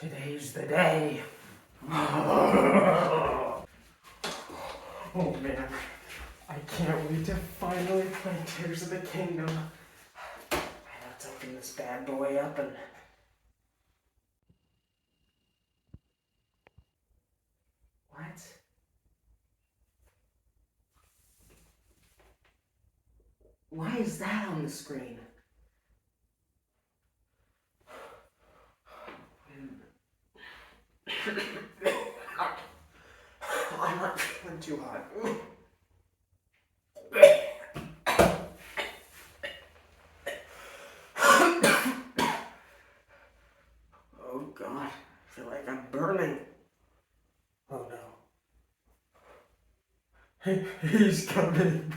Today's the day. Oh man, I can't wait to finally play Tears of the Kingdom. Let's open this bad boy up and... What? Why is that on the screen? I'm not feeling too hot. Oh God, I feel like I'm burning. Oh no. He's coming.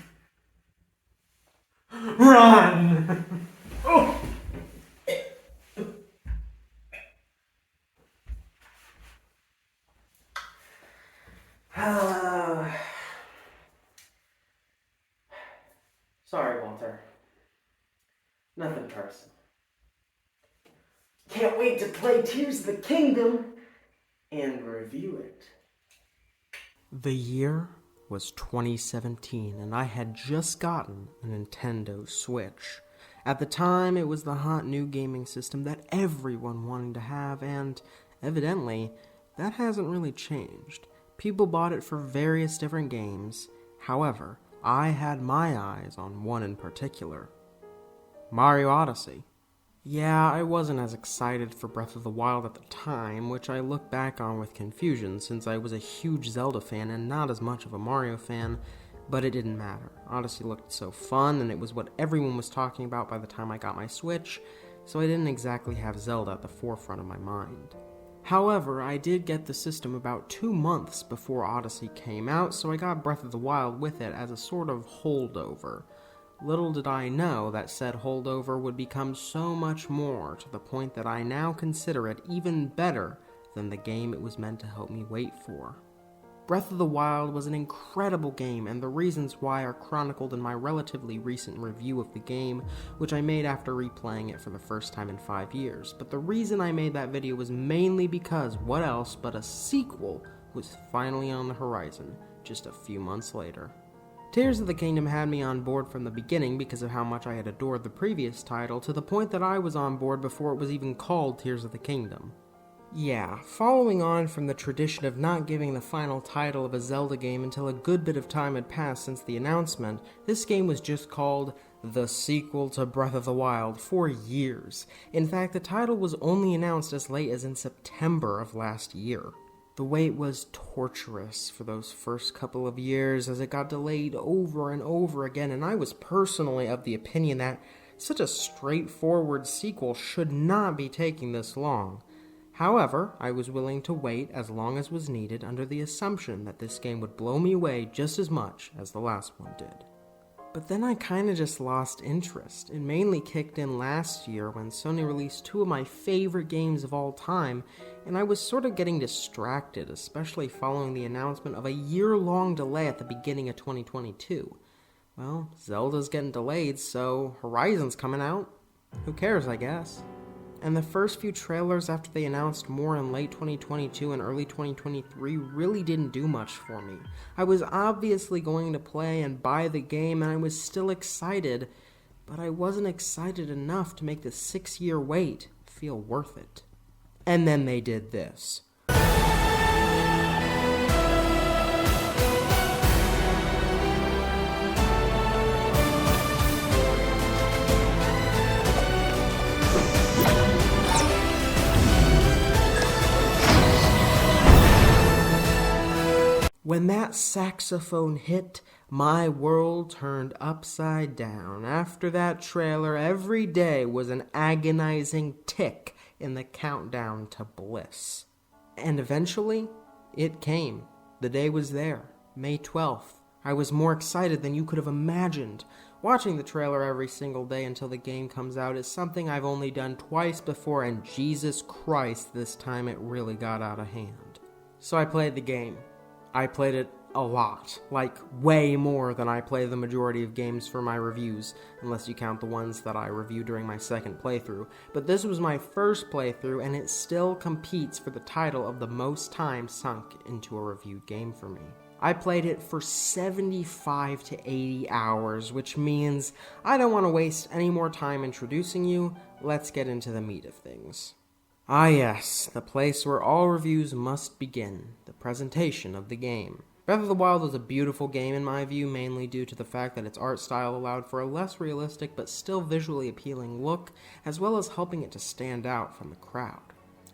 Run! Oh! Sorry, Walter. Nothing personal. Can't wait to play Tears of the Kingdom and review it. The year was 2017, and I had just gotten a Nintendo Switch. At the time, it was the hot new gaming system that everyone wanted to have, and evidently, that hasn't really changed. People bought it for various different games. However, I had my eyes on one in particular. Mario Odyssey. Yeah, I wasn't as excited for Breath of the Wild at the time, which I look back on with confusion since I was a huge Zelda fan and not as much of a Mario fan, but it didn't matter. Odyssey looked so fun, and it was what everyone was talking about by the time I got my Switch, so I didn't exactly have Zelda at the forefront of my mind. However, I did get the system about 2 months before Odyssey came out, so I got Breath of the Wild with it as a sort of holdover. Little did I know that said holdover would become so much more, to the point that I now consider it even better than the game it was meant to help me wait for. Breath of the Wild was an incredible game, and the reasons why are chronicled in my relatively recent review of the game, which I made after replaying it for the first time in 5 years. But the reason I made that video was mainly because what else but a sequel was finally on the horizon, just a few months later. Tears of the Kingdom had me on board from the beginning because of how much I had adored the previous title, to the point that I was on board before it was even called Tears of the Kingdom. Yeah, following on from the tradition of not giving the final title of a Zelda game until a good bit of time had passed since the announcement, this game was just called the sequel to Breath of the Wild for years. In fact, the title was only announced as late as in September of last year. The wait was torturous for those first couple of years as it got delayed over and over again, and I was personally of the opinion that such a straightforward sequel should not be taking this long. However, I was willing to wait as long as was needed under the assumption that this game would blow me away just as much as the last one did. But then I kinda just lost interest. It mainly kicked in last year when Sony released 2 of my favorite games of all time, and I was sort of getting distracted, especially following the announcement of a year-long delay at the beginning of 2022. Well, Zelda's getting delayed, so Horizon's coming out. Who cares, I guess? And the first few trailers after they announced more in late 2022 and early 2023 really didn't do much for me. I was obviously going to play and buy the game, and I was still excited, but I wasn't excited enough to make the 6-year wait feel worth it. And then they did this. When that saxophone hit, my world turned upside down. After that trailer, every day was an agonizing tick in the countdown to bliss. And eventually, it came. The day was there, May 12th. I was more excited than you could have imagined. Watching the trailer every single day until the game comes out is something I've only done twice before, and Jesus Christ, this time it really got out of hand. So I played the game. I played it a lot. Like, way more than I play the majority of games for my reviews, unless you count the ones that I review during my second playthrough. But this was my first playthrough, and it still competes for the title of the most time sunk into a reviewed game for me. I played it for 75 to 80 hours, which means I don't want to waste any more time introducing you. Let's get into the meat of things. Ah yes, the place where all reviews must begin, the presentation of the game. Breath of the Wild was a beautiful game in my view, mainly due to the fact that its art style allowed for a less realistic but still visually appealing look, as well as helping it to stand out from the crowd.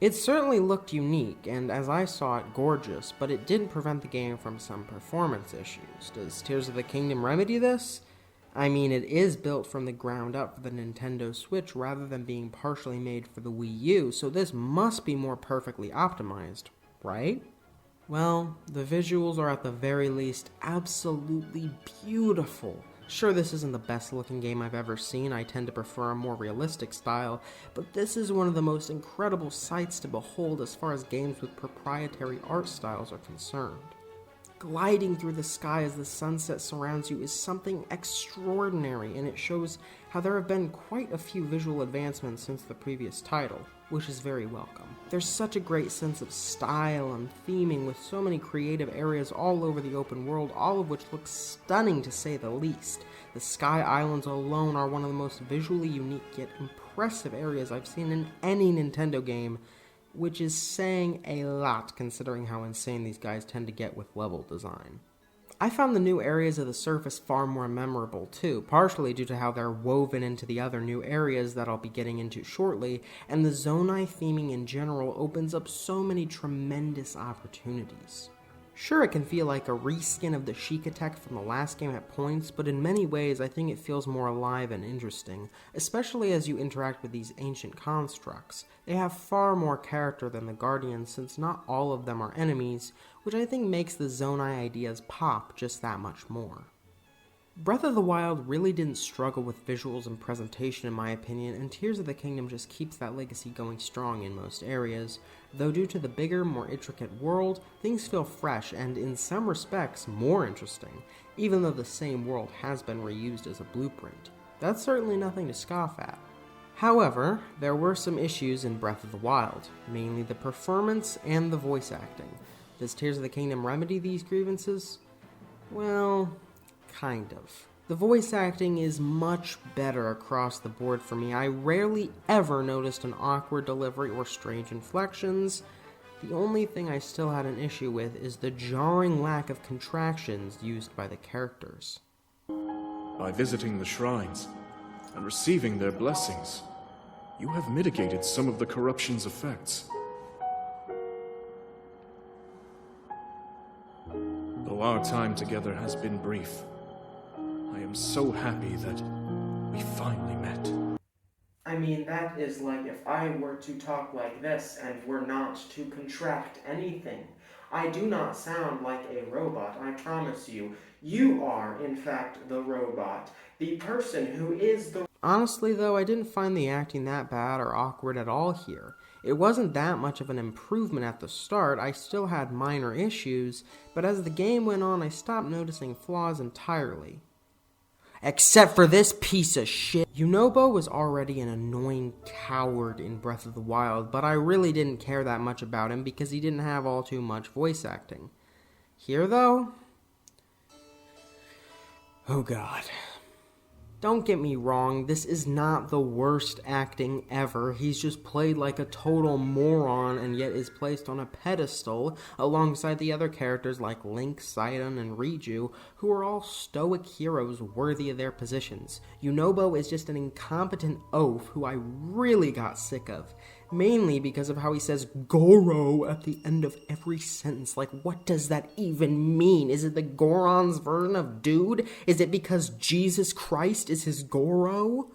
It certainly looked unique, and as I saw it, gorgeous, but it didn't prevent the game from some performance issues. Does Tears of the Kingdom remedy this? I mean, it is built from the ground up for the Nintendo Switch rather than being partially made for the Wii U, so this must be more perfectly optimized, right? Well, the visuals are at the very least absolutely beautiful. Sure, this isn't the best looking game I've ever seen, I tend to prefer a more realistic style, but this is one of the most incredible sights to behold as far as games with proprietary art styles are concerned. Gliding through the sky as the sunset surrounds you is something extraordinary, and it shows how there have been quite a few visual advancements since the previous title, which is very welcome. There's such a great sense of style and theming with so many creative areas all over the open world, all of which look stunning to say the least. The Sky Islands alone are one of the most visually unique yet impressive areas I've seen in any Nintendo game, which is saying a lot considering how insane these guys tend to get with level design. I found the new areas of the surface far more memorable too, partially due to how they're woven into the other new areas that I'll be getting into shortly, and the Zonai theming in general opens up so many tremendous opportunities. Sure, it can feel like a reskin of the Sheikah tech from the last game at points, but in many ways I think it feels more alive and interesting, especially as you interact with these ancient constructs. They have far more character than the Guardians, since not all of them are enemies, which I think makes the Zonai ideas pop just that much more. Breath of the Wild really didn't struggle with visuals and presentation in my opinion, and Tears of the Kingdom just keeps that legacy going strong in most areas, though due to the bigger, more intricate world, things feel fresh and, in some respects, more interesting, even though the same world has been reused as a blueprint. That's certainly nothing to scoff at. However, there were some issues in Breath of the Wild, mainly the performance and the voice acting. Does Tears of the Kingdom remedy these grievances? Well, kind of. The voice acting is much better across the board for me. I rarely ever noticed an awkward delivery or strange inflections. The only thing I still had an issue with is the jarring lack of contractions used by the characters. By visiting the shrines and receiving their blessings, you have mitigated some of the corruption's effects. Though our time together has been brief, I am so happy that we finally met. I mean, that is like if I were to talk like this and were not to contract anything. I do not sound like a robot, I promise you. You are, in fact, the robot. The person who is the... Honestly, though, I didn't find the acting that bad or awkward at all here. It wasn't that much of an improvement at the start, I still had minor issues, but as the game went on, I stopped noticing flaws entirely. Except for this piece of shit. Yunobo was already an annoying coward in Breath of the Wild, but I really didn't care that much about him because he didn't have all too much voice acting. Here, though? Oh god. Don't get me wrong, this is not the worst acting ever. He's just played like a total moron and yet is placed on a pedestal alongside the other characters like Link, Sidon, and Riju, who are all stoic heroes worthy of their positions. Yunobo is just an incompetent oaf who I really got sick of. Mainly because of how he says Goro at the end of every sentence. Like, what does that even mean? Is it the Goron's version of dude? Is it because Jesus Christ is his Goro?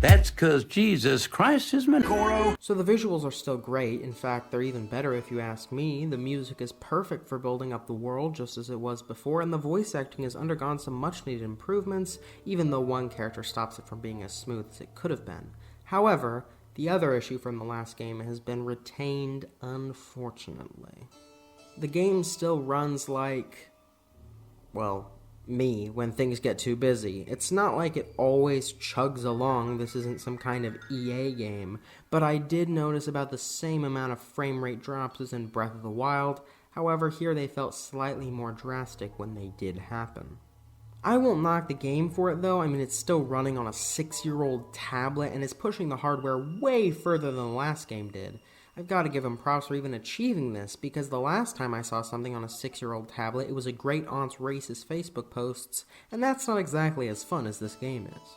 That's because Jesus Christ is my Goro. So the visuals are still great. In fact, they're even better if you ask me. The music is perfect for building up the world just as it was before, and the voice acting has undergone some much needed improvements, even though one character stops it from being as smooth as it could have been. However, the other issue from the last game has been retained, unfortunately. The game still runs like well, me, when things get too busy. It's not like it always chugs along. This isn't some kind of EA game. But I did notice about the same amount of frame rate drops as in Breath of the Wild. However, here they felt slightly more drastic when they did happen. I won't knock the game for it though. I mean, it's still running on a 6-year-old tablet and is pushing the hardware way further than the last game did. I've got to give them props for even achieving this, because the last time I saw something on a 6-year-old tablet, it was a great aunt's racist Facebook posts, and that's not exactly as fun as this game is.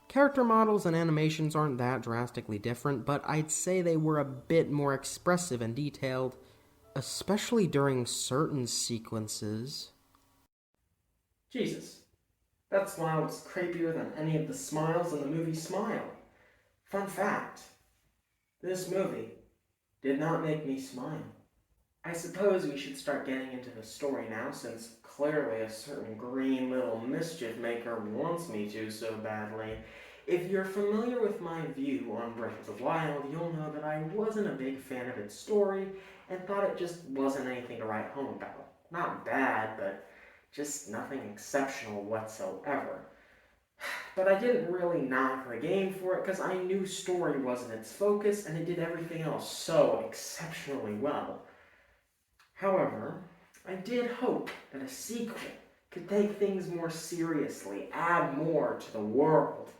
Character models and animations aren't that drastically different, but I'd say they were a bit more expressive and detailed, especially during certain sequences. Jesus, that smile was creepier than any of the smiles in the movie Smile. Fun fact, this movie did not make me smile. I suppose we should start getting into the story now, since clearly a certain green little mischief maker wants me to so badly. If you're familiar with my view on Breath of the Wild, you'll know that I wasn't a big fan of its story, and thought it just wasn't anything to write home about. Not bad, but just nothing exceptional whatsoever. But I didn't really knock the game for it because I knew story wasn't its focus and it did everything else so exceptionally well. However, I did hope that a sequel could take things more seriously, add more to the world,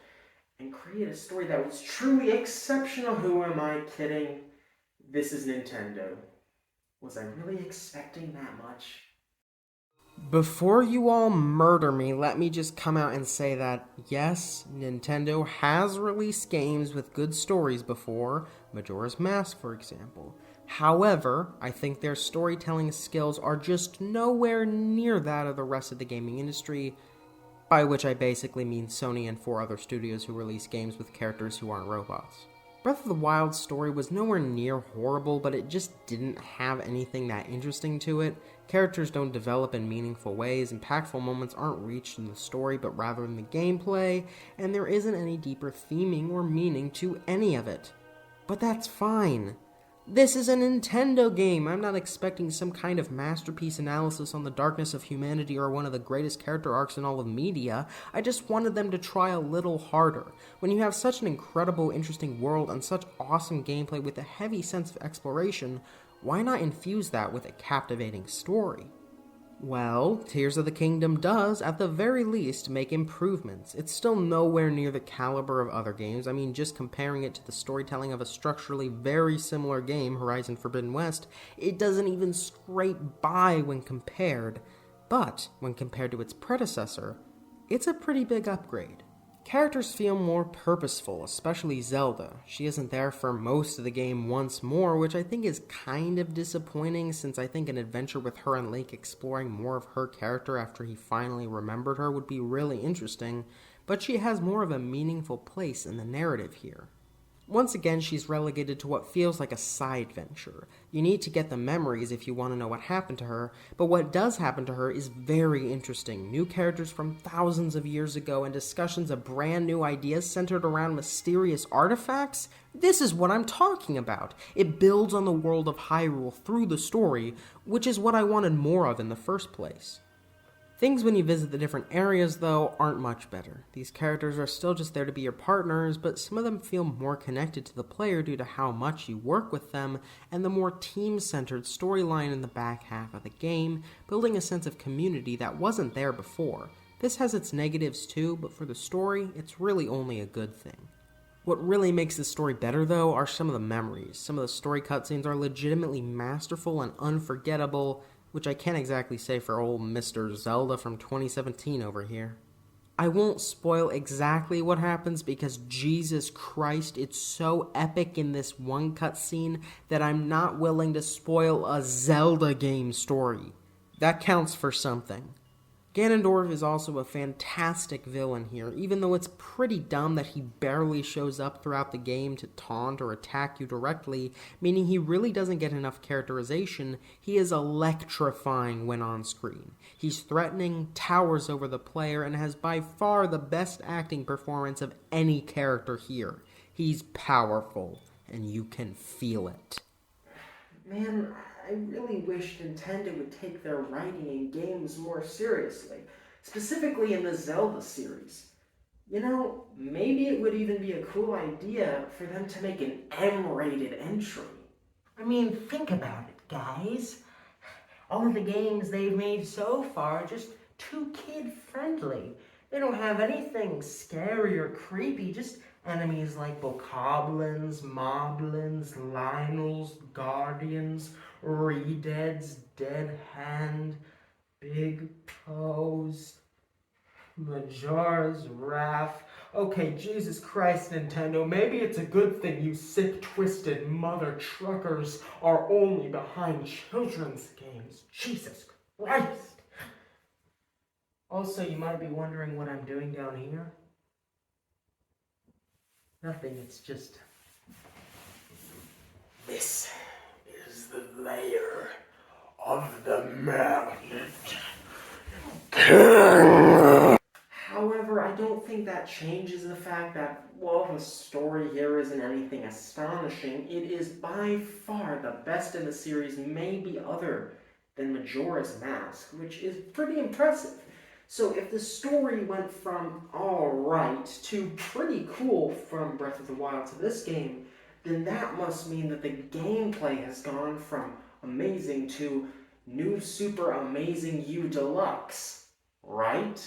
and create a story that was truly exceptional. Who am I kidding? This is Nintendo. Was I really expecting that much? Before you all murder me, let me just come out and say that, yes, Nintendo has released games with good stories before, Majora's Mask, for example. However, I think their storytelling skills are just nowhere near that of the rest of the gaming industry, by which I basically mean Sony and 4 other studios who release games with characters who aren't robots. Breath of the Wild's story was nowhere near horrible, but it just didn't have anything that interesting to it. Characters don't develop in meaningful ways, impactful moments aren't reached in the story, but rather in the gameplay, and there isn't any deeper theming or meaning to any of it. But that's fine. This is a Nintendo game. I'm not expecting some kind of masterpiece analysis on the darkness of humanity or one of the greatest character arcs in all of media. I just wanted them to try a little harder. When you have such an incredible, interesting world and such awesome gameplay with a heavy sense of exploration, why not infuse that with a captivating story? Well, Tears of the Kingdom does, at the very least, make improvements. It's still nowhere near the caliber of other games. I mean, just comparing it to the storytelling of a structurally very similar game, Horizon Forbidden West, it doesn't even scrape by when compared. But, when compared to its predecessor, it's a pretty big upgrade. Characters feel more purposeful, especially Zelda. She isn't there for most of the game once more, which I think is kind of disappointing, since I think an adventure with her and Link exploring more of her character after he finally remembered her would be really interesting, but she has more of a meaningful place in the narrative here. Once again, she's relegated to what feels like a side venture. You need to get the memories if you want to know what happened to her, but what does happen to her is very interesting. New characters from thousands of years ago and discussions of brand new ideas centered around mysterious artifacts? This is what I'm talking about. It builds on the world of Hyrule through the story, which is what I wanted more of in the first place. Things when you visit the different areas, though, aren't much better. These characters are still just there to be your partners, but some of them feel more connected to the player due to how much you work with them, and the more team-centered storyline in the back half of the game, building a sense of community that wasn't there before. This has its negatives too, but for the story, it's really only a good thing. What really makes this story better, though, are some of the memories. Some of the story cutscenes are legitimately masterful and unforgettable, which I can't exactly say for old Mr. Zelda from 2017 over here. I won't spoil exactly what happens because Jesus Christ, it's so epic in this one cutscene that I'm not willing to spoil a Zelda game story. That counts for something. Ganondorf is also a fantastic villain here, even though it's pretty dumb that he barely shows up throughout the game to taunt or attack you directly, meaning he really doesn't get enough characterization. He is electrifying when on screen. He's threatening, towers over the player, and has by far the best acting performance of any character here. He's powerful, and you can feel it. Man, I really wish Nintendo would take their writing in games more seriously, specifically in the Zelda series. You know, maybe it would even be a cool idea for them to make an M-rated entry. I mean, think about it, guys. All of the games they've made so far are just too kid-friendly. They don't have anything scary or creepy, just enemies like bokoblins, moblins, Lionels, Guardians, Redeads, Dead Hand, Big Toes, Majora's Wrath. Okay, Jesus Christ, Nintendo, maybe it's a good thing you sick, twisted mother truckers are only behind children's games. Jesus Christ! Also, you might be wondering what I'm doing down here. Nothing, it's just... This is the layer of the magnet. However, I don't think that changes the fact that, while the story here isn't anything astonishing, it is by far the best in the series, maybe other than Majora's Mask, which is pretty impressive. So if the story went from alright to pretty cool from Breath of the Wild to this game, then that must mean that the gameplay has gone from amazing to New Super Amazing U Deluxe, right?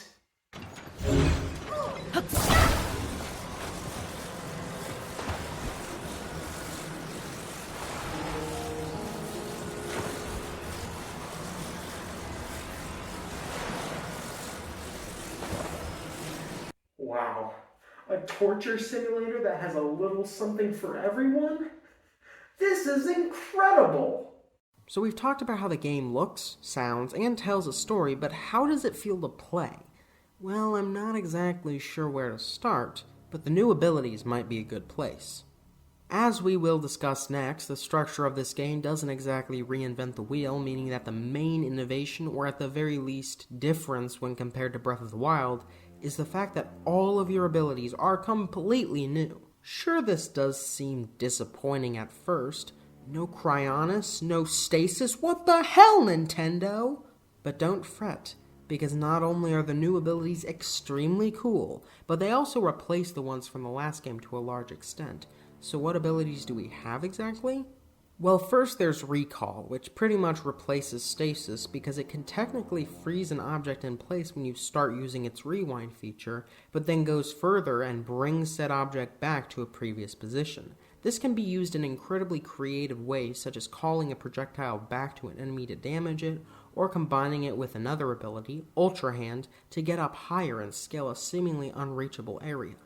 Wow, a torture simulator that has a little something for everyone? This is incredible! So we've talked about how the game looks, sounds, and tells a story, but how does it feel to play? Well, I'm not exactly sure where to start, but the new abilities might be a good place. As we will discuss next, the structure of this game doesn't exactly reinvent the wheel, meaning that the main innovation, or at the very least difference when compared to Breath of the Wild, is the fact that all of your abilities are completely new. Sure, this does seem disappointing at first. No cryonis, no stasis, what the hell, Nintendo? But don't fret, because not only are the new abilities extremely cool, but they also replace the ones from the last game to a large extent. So what abilities do we have exactly? Well, first there's Recall, which pretty much replaces Stasis because it can technically freeze an object in place when you start using its rewind feature, but then goes further and brings said object back to a previous position. This can be used in incredibly creative ways, such as calling a projectile back to an enemy to damage it, or combining it with another ability, Ultra Hand, to get up higher and scale a seemingly unreachable area.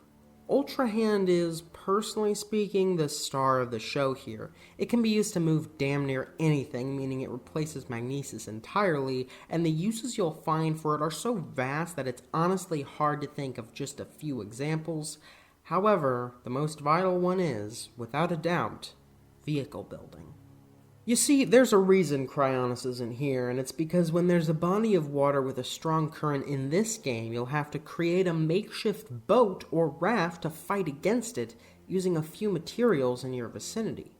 Ultra Hand is, personally speaking, the star of the show here. It can be used to move damn near anything, meaning it replaces magnesis entirely, and the uses you'll find for it are so vast that it's honestly hard to think of just a few examples. However, the most vital one is, without a doubt, vehicle building. You see, there's a reason Cryonis isn't here, and it's because when there's a body of water with a strong current in this game, you'll have to create a makeshift boat or raft to fight against it using a few materials in your vicinity.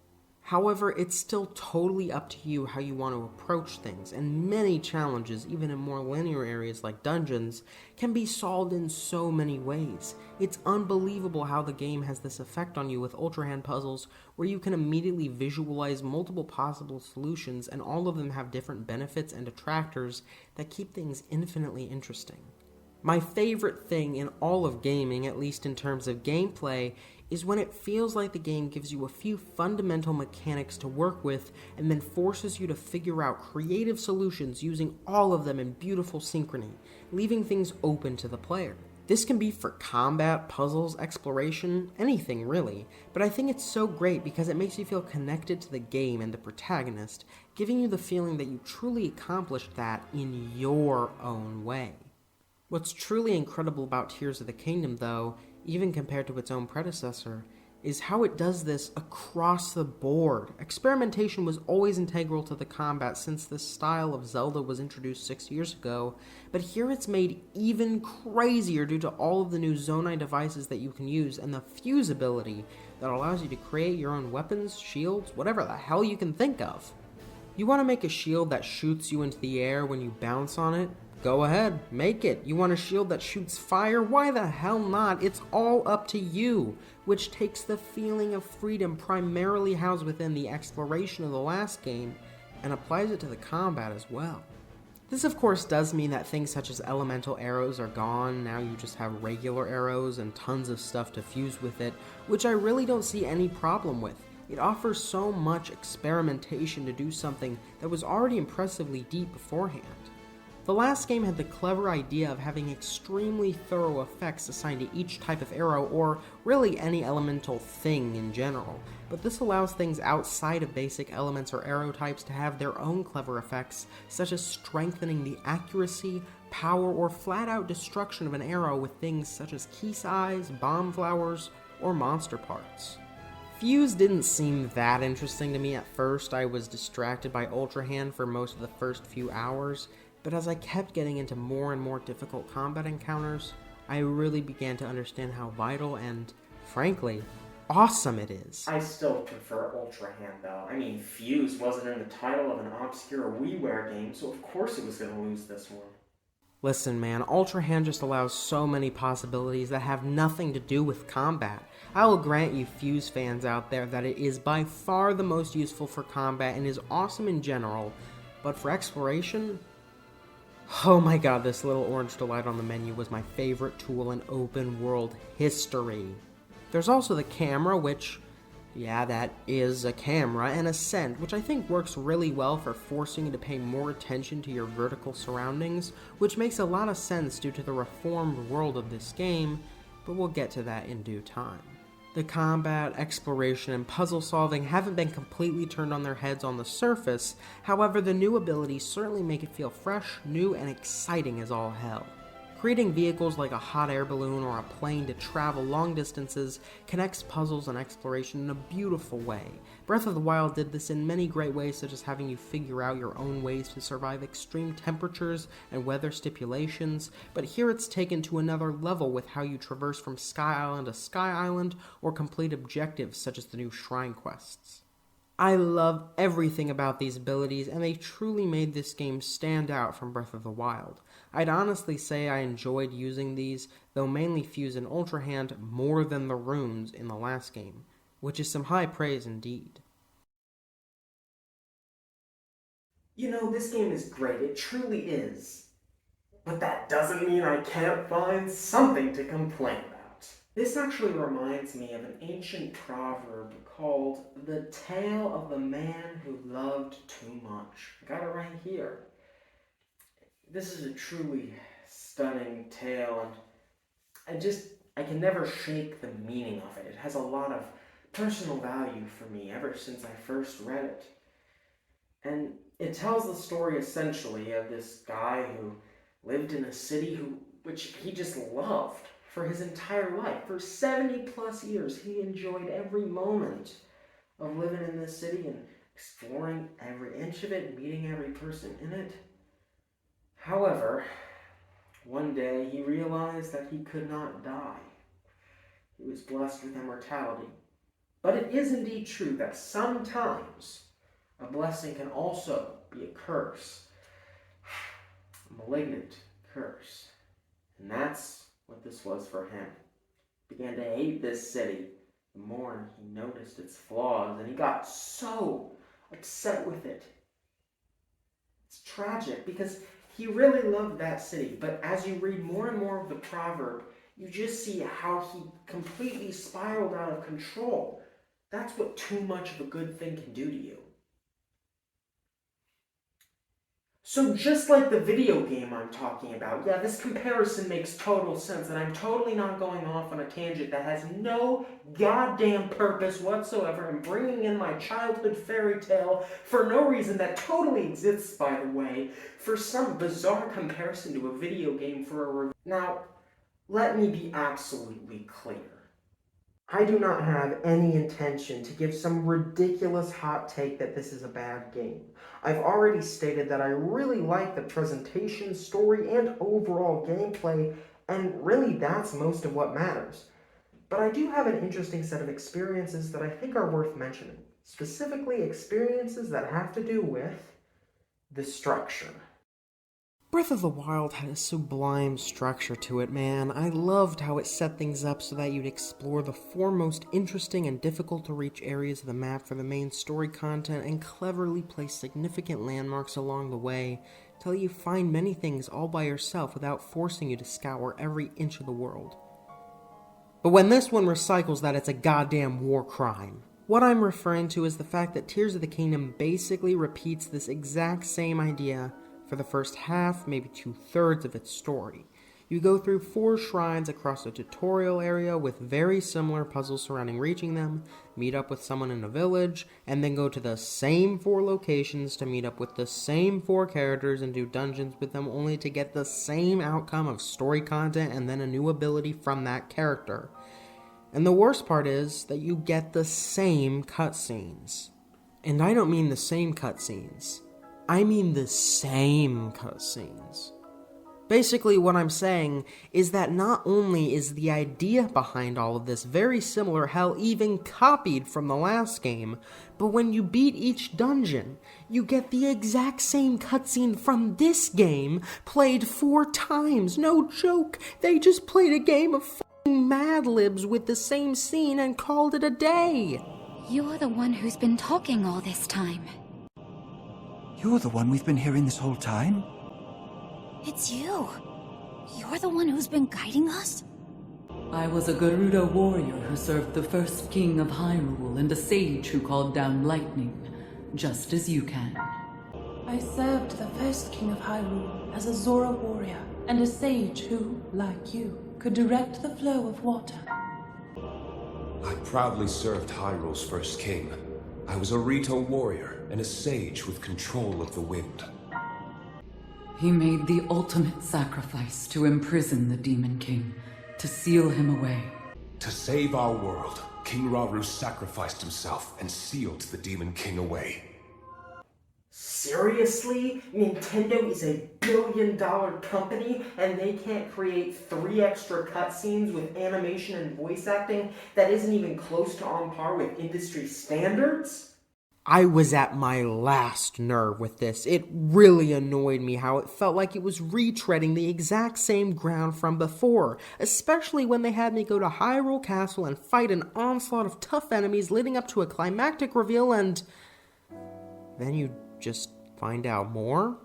However, it's still totally up to you how you want to approach things, and many challenges, even in more linear areas like dungeons, can be solved in so many ways. It's unbelievable how the game has this effect on you with Ultra Hand puzzles, where you can immediately visualize multiple possible solutions, and all of them have different benefits and detractors that keep things infinitely interesting. My favorite thing in all of gaming, at least in terms of gameplay, is when it feels like the game gives you a few fundamental mechanics to work with and then forces you to figure out creative solutions using all of them in beautiful synchrony, leaving things open to the player. This can be for combat, puzzles, exploration, anything really, but I think it's so great because it makes you feel connected to the game and the protagonist, giving you the feeling that you truly accomplished that in your own way. What's truly incredible about Tears of the Kingdom, though, even compared to its own predecessor, is how it does this across the board. Experimentation was always integral to the combat since this style of Zelda was introduced 6 years ago, but here it's made even crazier due to all of the new Zonai devices that you can use and the fuse ability that allows you to create your own weapons, shields, whatever the hell you can think of. You want to make a shield that shoots you into the air when you bounce on it? Go ahead, make it. You want a shield that shoots fire? Why the hell not? It's all up to you, which takes the feeling of freedom primarily housed within the exploration of the last game and applies it to the combat as well. This of course does mean that things such as elemental arrows are gone. Now you just have regular arrows and tons of stuff to fuse with it, which I really don't see any problem with. It offers so much experimentation to do something that was already impressively deep beforehand. The last game had the clever idea of having extremely thorough effects assigned to each type of arrow, or really any elemental thing in general, but this allows things outside of basic elements or arrow types to have their own clever effects, such as strengthening the accuracy, power, or flat-out destruction of an arrow with things such as key size, bomb flowers, or monster parts. Fuse didn't seem that interesting to me at first. I was distracted by Ultra Hand for most of the first few hours, but as I kept getting into more and more difficult combat encounters, I really began to understand how vital and, frankly, awesome it is. I still prefer Ultra Hand though. I mean, Fuse wasn't in the title of an obscure WiiWare game, so of course it was going to lose this one. Listen man, Ultra Hand just allows so many possibilities that have nothing to do with combat. I will grant you Fuse fans out there that it is by far the most useful for combat and is awesome in general, but for exploration, oh my god, this little orange delight on the menu was my favorite tool in open world history. There's also the camera, which, yeah, that is a camera, and Ascent, which I think works really well for forcing you to pay more attention to your vertical surroundings, which makes a lot of sense due to the reformed world of this game, but we'll get to that in due time. The combat, exploration, and puzzle solving haven't been completely turned on their heads on the surface, however the new abilities certainly make it feel fresh, new, and exciting as all hell. Creating vehicles like a hot air balloon or a plane to travel long distances connects puzzles and exploration in a beautiful way. Breath of the Wild did this in many great ways, such as having you figure out your own ways to survive extreme temperatures and weather stipulations, but here it's taken to another level with how you traverse from Sky Island to Sky Island or complete objectives such as the new shrine quests. I love everything about these abilities, and they truly made this game stand out from Breath of the Wild. I'd honestly say I enjoyed using these, though mainly Fuse and Ultra Hand, more than the runes in the last game, which is some high praise indeed. You know, this game is great, it truly is. But that doesn't mean I can't find something to complain about. This actually reminds me of an ancient proverb called "The Tale of the Man Who Loved Too Much." I got it right here. This is a truly stunning tale, and I can never shake the meaning of it. It has a lot of personal value for me ever since I first read it. And it tells the story essentially of this guy who lived in a city which he just loved for his entire life. For 70 plus years, he enjoyed every moment of living in this city and exploring every inch of it, meeting every person in it. However, one day he realized that he could not die. He was blessed with immortality. But it is indeed true that sometimes a blessing can also be a curse. A malignant curse. And that's what this was for him. He began to hate this city the more he noticed its flaws, and he got so upset with it. It's tragic because he really loved that city, but as you read more and more of the proverb, you just see how he completely spiraled out of control. That's what too much of a good thing can do to you. So just like the video game I'm talking about, yeah, this comparison makes total sense, and I'm totally not going off on a tangent that has no goddamn purpose whatsoever and bringing in my childhood fairy tale for no reason that totally exists, by the way, for some bizarre comparison to a video game for a review. Now, let me be absolutely clear. I do not have any intention to give some ridiculous hot take that this is a bad game. I've already stated that I really like the presentation, story, and overall gameplay, and really that's most of what matters. But I do have an interesting set of experiences that I think are worth mentioning. specifically experiences that have to do with the structure. Breath of the Wild had a sublime structure to it, man. I loved how it set things up so that you'd explore the four most interesting and difficult to reach areas of the map for the main story content and cleverly place significant landmarks along the way to let you find many things all by yourself without forcing you to scour every inch of the world. But when this one recycles that, it's a goddamn war crime. What I'm referring to is the fact that Tears of the Kingdom basically repeats this exact same idea for the first half, maybe 2/3 of its story. You go through 4 shrines across a tutorial area with very similar puzzles surrounding reaching them, meet up with someone in a village, and then go to the same 4 locations to meet up with the same 4 characters and do dungeons with them, only to get the same outcome of story content and then a new ability from that character. And the worst part is that you get the same cutscenes. And I don't mean the same cutscenes. I mean the same cutscenes. Basically, what I'm saying is that not only is the idea behind all of this very similar, hell, even copied from the last game, but when you beat each dungeon, you get the exact same cutscene from this game played 4 times. No joke, they just played a game of f***ing Mad Libs with the same scene and called it a day. You're the one who's been talking all this time. You're the one we've been hearing this whole time? It's you. You're the one who's been guiding us? I was a Garuda warrior who served the first king of Hyrule and a sage who called down lightning, just as you can. I served the first king of Hyrule as a Zora warrior and a sage who, like you, could direct the flow of water. I proudly served Hyrule's first king. I was a Rito warrior and a sage with control of the wind. He made the ultimate sacrifice to imprison the Demon King, to seal him away. To save our world, King Rauru sacrificed himself and sealed the Demon King away. Seriously? Nintendo is a billion-dollar company and they can't create 3 extra cutscenes with animation and voice acting that isn't even close to on par with industry standards? I was at my last nerve with this. It really annoyed me how it felt like it was retreading the exact same ground from before, especially when they had me go to Hyrule Castle and fight an onslaught of tough enemies leading up to a climactic reveal, and then you just find out more.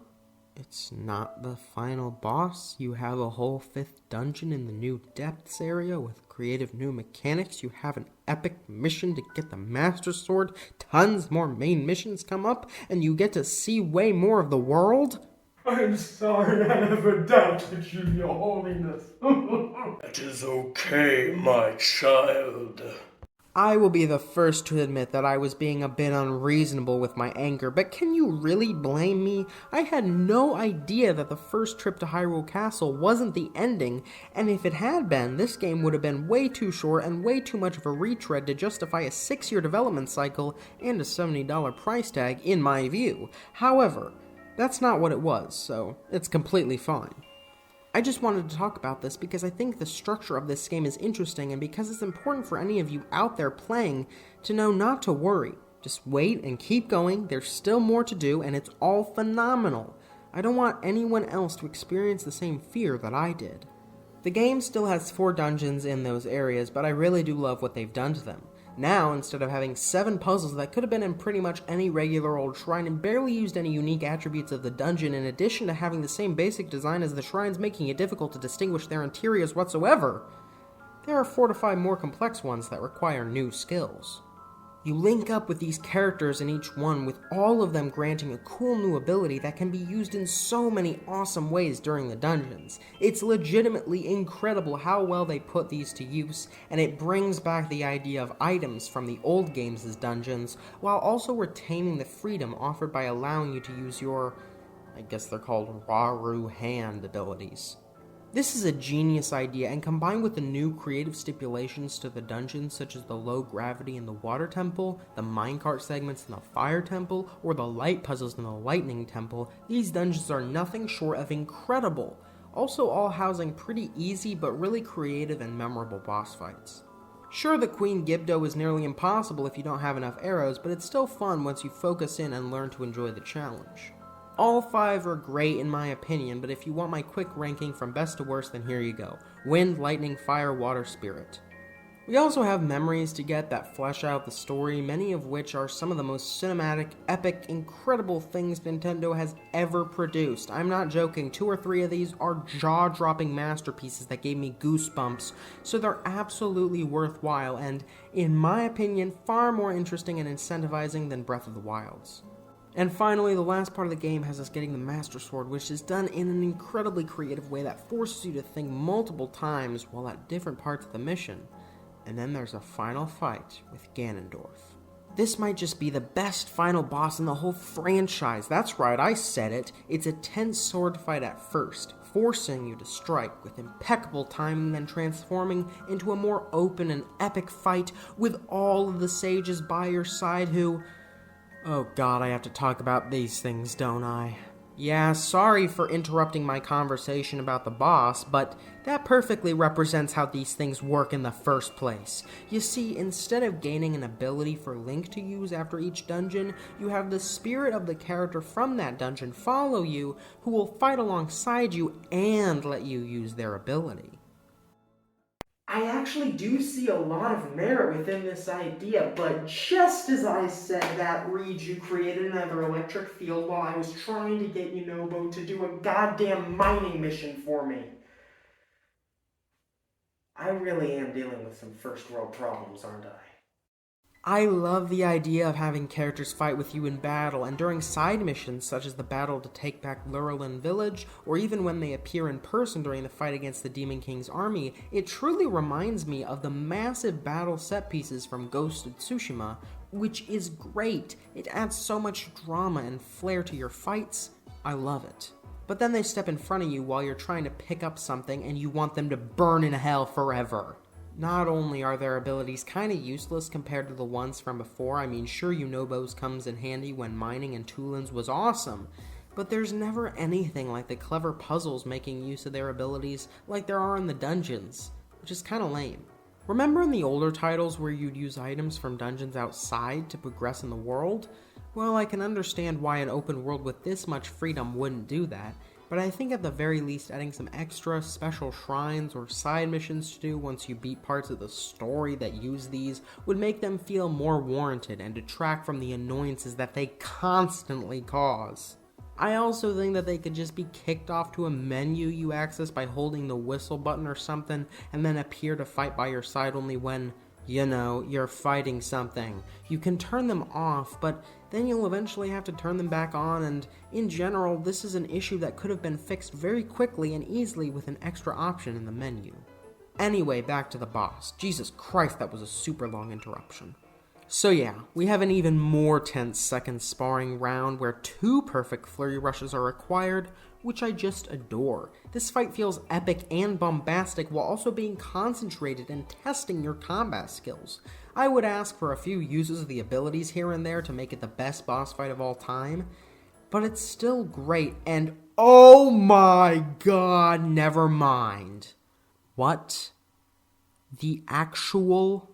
It's not the final boss. You have a whole 5th dungeon in the new depths area with creative new mechanics. You have an epic mission to get the Master Sword. Tons more main missions come up, and you get to see way more of the world. I'm sorry I ever doubted you, Your Holiness. It is okay, my child. I will be the first to admit that I was being a bit unreasonable with my anger, but can you really blame me? I had no idea that the first trip to Hyrule Castle wasn't the ending, and if it had been, this game would have been way too short and way too much of a retread to justify a 6-year development cycle and a $70 price tag, in my view. However, that's not what it was, so it's completely fine. I just wanted to talk about this because I think the structure of this game is interesting, and because it's important for any of you out there playing to know not to worry. Just wait and keep going, there's still more to do, and it's all phenomenal. I don't want anyone else to experience the same fear that I did. The game still has 4 dungeons in those areas, but I really do love what they've done to them. Now, instead of having 7 puzzles that could have been in pretty much any regular old shrine and barely used any unique attributes of the dungeon, in addition to having the same basic design as the shrines, making it difficult to distinguish their interiors whatsoever, there are 4 to 5 more complex ones that require new skills. You link up with these characters in each one, with all of them granting a cool new ability that can be used in so many awesome ways during the dungeons. It's legitimately incredible how well they put these to use, and it brings back the idea of items from the old games' dungeons, while also retaining the freedom offered by allowing you to use your, I guess they're called Rauru hand abilities. This is a genius idea, and combined with the new creative stipulations to the dungeons, such as the low gravity in the water temple, the minecart segments in the fire temple, or the light puzzles in the lightning temple, these dungeons are nothing short of incredible, also all housing pretty easy but really creative and memorable boss fights. Sure, the Queen Gibdo is nearly impossible if you don't have enough arrows, but it's still fun once you focus in and learn to enjoy the challenge. All 5 are great in my opinion, but if you want my quick ranking from best to worst, then here you go. Wind, lightning, fire, water, spirit. We also have memories to get that flesh out the story, many of which are some of the most cinematic, epic, incredible things Nintendo has ever produced. I'm not joking, 2 or 3 of these are jaw-dropping masterpieces that gave me goosebumps, so they're absolutely worthwhile and, in my opinion, far more interesting and incentivizing than Breath of the Wild's. And finally, the last part of the game has us getting the Master Sword, which is done in an incredibly creative way that forces you to think multiple times while at different parts of the mission. And then there's a final fight with Ganondorf. This might just be the best final boss in the whole franchise. That's right, I said it. It's a tense sword fight at first, forcing you to strike with impeccable timing, then transforming into a more open and epic fight with all of the sages by your side who... Oh god, I have to talk about these things, don't I? Yeah, sorry for interrupting my conversation about the boss, but that perfectly represents how these things work in the first place. You see, instead of gaining an ability for Link to use after each dungeon, you have the spirit of the character from that dungeon follow you, who will fight alongside you and let you use their ability. I actually do see a lot of merit within this idea, but just as I said that, Reed, you created another electric field while I was trying to get Yunobo to do a goddamn mining mission for me. I really am dealing with some first world problems, aren't I? I love the idea of having characters fight with you in battle, and during side missions such as the battle to take back Lurelin Village, or even when they appear in person during the fight against the Demon King's army, it truly reminds me of the massive battle set pieces from Ghost of Tsushima, which is great. It adds so much drama and flair to your fights. I love it. But then they step in front of you while you're trying to pick up something and you want them to burn in hell forever. Not only are their abilities kinda useless compared to the ones from before, I mean sure Yunobo's comes in handy when mining and Tulin's was awesome, but there's never anything like the clever puzzles making use of their abilities like there are in the dungeons, which is kinda lame. Remember in the older titles where you'd use items from dungeons outside to progress in the world? Well, I can understand why an open world with this much freedom wouldn't do that, but I think at the very least adding some extra special shrines or side missions to do once you beat parts of the story that use these would make them feel more warranted and detract from the annoyances that they constantly cause. I also think that they could just be kicked off to a menu you access by holding the whistle button or something and then appear to fight by your side only when, you know, you're fighting something. You can turn them off, but then you'll eventually have to turn them back on, and in general, this is an issue that could have been fixed very quickly and easily with an extra option in the menu. Anyway, back to the boss. Jesus Christ, that was a super long interruption. So yeah, we have an even more tense second sparring round where 2 perfect flurry rushes are required, which I just adore. This fight feels epic and bombastic while also being concentrated and testing your combat skills. I would ask for a few uses of the abilities here and there to make it the best boss fight of all time, but it's still great, and oh my god, never mind. What? The actual...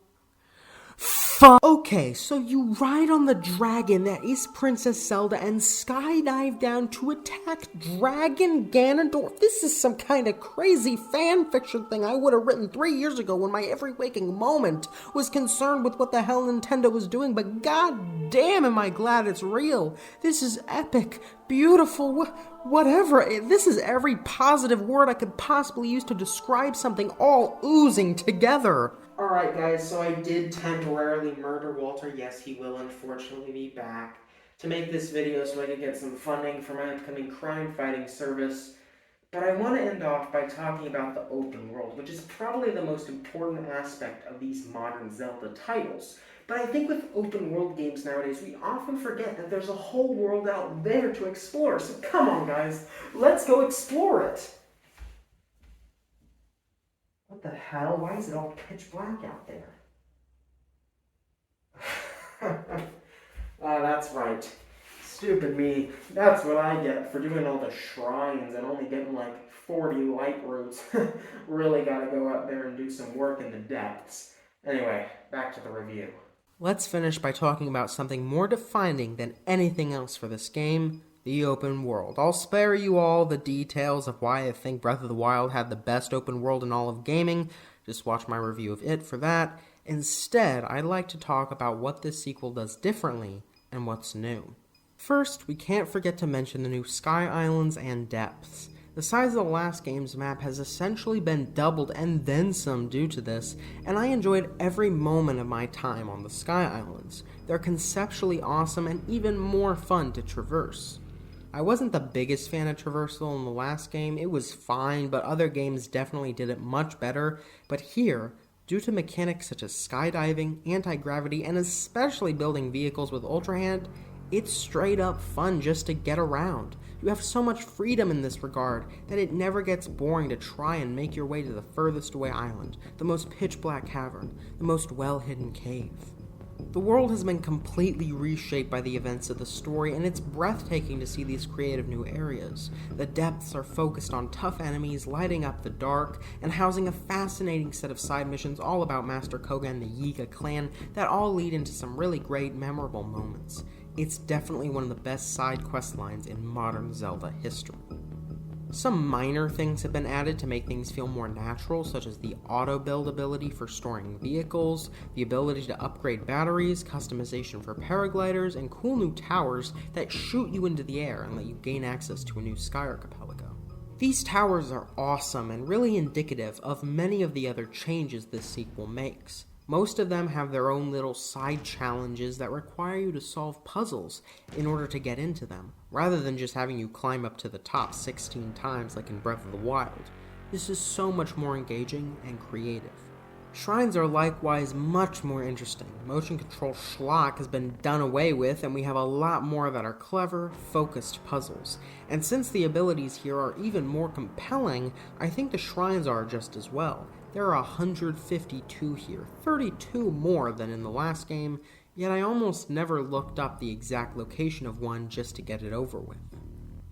Okay, so you ride on the dragon that is Princess Zelda and skydive down to attack Dragon Ganondorf. This is some kind of crazy fanfiction thing I would have written 3 years ago when my every waking moment was concerned with what the hell Nintendo was doing, but god damn am I glad it's real. This is epic, beautiful, whatever. This is every positive word I could possibly use to describe something all oozing together. Alright guys, so I did temporarily murder Walter. Yes, he will unfortunately be back to make this video so I could get some funding for my upcoming crime fighting service. But I want to end off by talking about the open world, which is probably the most important aspect of these modern Zelda titles. But I think with open world games nowadays, we often forget that there's a whole world out there to explore. So come on guys, let's go explore it! What the hell? Why is it all pitch black out there? That's right. Stupid me. That's what I get for doing all the shrines and only getting like 40 light roots. Really gotta go out there and do some work in the depths. Anyway, back to the review. Let's finish by talking about something more defining than anything else for this game, the open world. I'll spare you all the details of why I think Breath of the Wild had the best open world in all of gaming. Just watch my review of it for that. Instead, I'd like to talk about what this sequel does differently and what's new. First, we can't forget to mention the new Sky Islands and Depths. The size of the last game's map has essentially been doubled and then some due to this, and I enjoyed every moment of my time on the Sky Islands. They're conceptually awesome and even more fun to traverse. I wasn't the biggest fan of traversal in the last game. It was fine, but other games definitely did it much better. But here, due to mechanics such as skydiving, anti-gravity, and especially building vehicles with Ultra Hand, it's straight up fun just to get around. You have so much freedom in this regard that it never gets boring to try and make your way to the furthest away island, the most pitch black cavern, the most well-hidden cave. The world has been completely reshaped by the events of the story, and it's breathtaking to see these creative new areas. The depths are focused on tough enemies, lighting up the dark, and housing a fascinating set of side missions all about Master Koga and the Yiga clan that all lead into some really great, memorable moments. It's definitely one of the best side quest lines in modern Zelda history. Some minor things have been added to make things feel more natural, such as the auto-build ability for storing vehicles, the ability to upgrade batteries, customization for paragliders, and cool new towers that shoot you into the air and let you gain access to a new Sky Archipelago. These towers are awesome and really indicative of many of the other changes this sequel makes. Most of them have their own little side challenges that require you to solve puzzles in order to get into them, rather than just having you climb up to the top 16 times like in Breath of the Wild. This is so much more engaging and creative. Shrines are likewise much more interesting. Motion control schlock has been done away with, and we have a lot more that are clever, focused puzzles. And since the abilities here are even more compelling, I think the shrines are just as well. There are 152 here, 32 more than in the last game, yet I almost never looked up the exact location of one just to get it over with.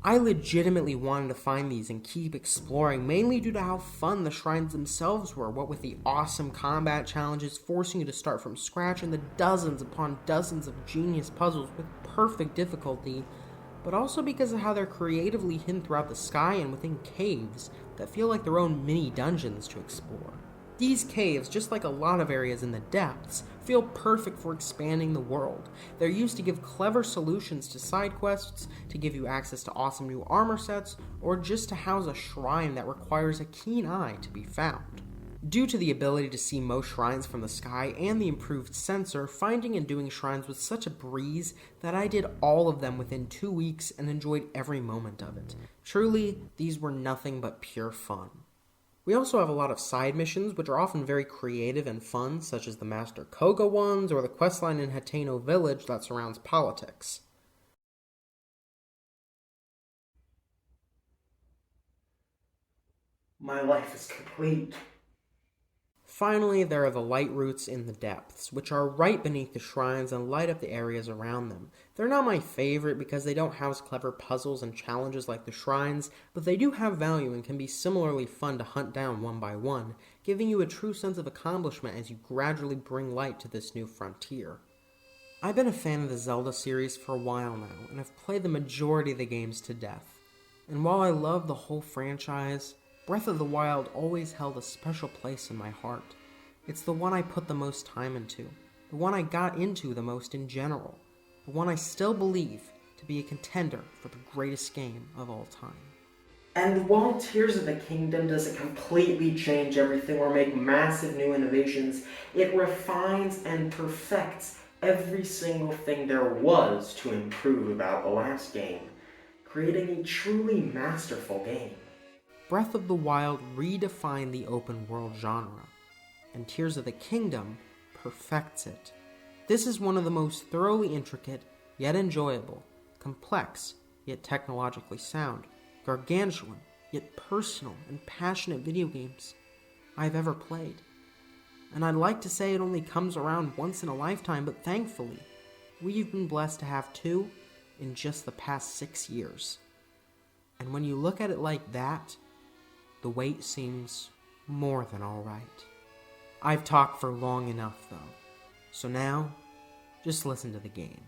I legitimately wanted to find these and keep exploring, mainly due to how fun the shrines themselves were, what with the awesome combat challenges forcing you to start from scratch and the dozens upon dozens of genius puzzles with perfect difficulty, but also because of how they're creatively hidden throughout the sky and within caves that feel like their own mini dungeons to explore. These caves, just like a lot of areas in the depths, feel perfect for expanding the world. They're used to give clever solutions to side quests, to give you access to awesome new armor sets, or just to house a shrine that requires a keen eye to be found. Due to the ability to see most shrines from the sky and the improved sensor, finding and doing shrines was such a breeze that I did all of them within 2 weeks and enjoyed every moment of it. Truly, these were nothing but pure fun. We also have a lot of side missions, which are often very creative and fun, such as the Master Koga ones, or the questline in Hateno Village that surrounds politics. My life is complete. Finally, there are the light routes in the depths, which are right beneath the shrines and light up the areas around them. They're not my favorite because they don't house clever puzzles and challenges like the shrines, but they do have value and can be similarly fun to hunt down one by one, giving you a true sense of accomplishment as you gradually bring light to this new frontier. I've been a fan of the Zelda series for a while now, and have played the majority of the games to death. And while I love the whole franchise, Breath of the Wild always held a special place in my heart. It's the one I put the most time into, the one I got into the most in general, the one I still believe to be a contender for the greatest game of all time. And while Tears of the Kingdom doesn't completely change everything or make massive new innovations, it refines and perfects every single thing there was to improve about the last game, creating a truly masterful game. Breath of the Wild redefined the open world genre, and Tears of the Kingdom perfects it. This is one of the most thoroughly intricate, yet enjoyable, complex, yet technologically sound, gargantuan, yet personal and passionate video games I've ever played. And I'd like to say it only comes around once in a lifetime, but thankfully, we've been blessed to have 2 in just the past 6 years. And when you look at it like that, the wait seems more than alright. I've talked for long enough, though. So now, just listen to the game.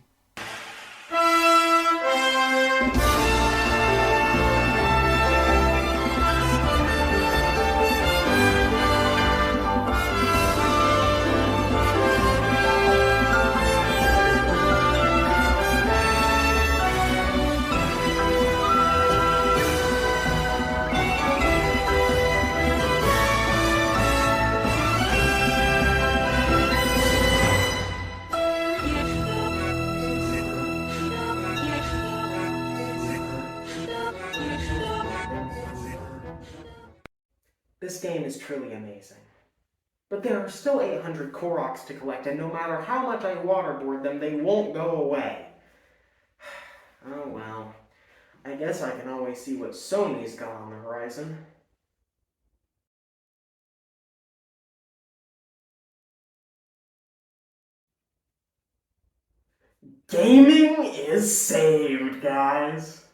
This game is truly amazing. But there are still 800 Koroks to collect, and no matter how much I waterboard them, they won't go away. Oh well. I guess I can always see what Sony's got on the horizon. Gaming is saved, guys.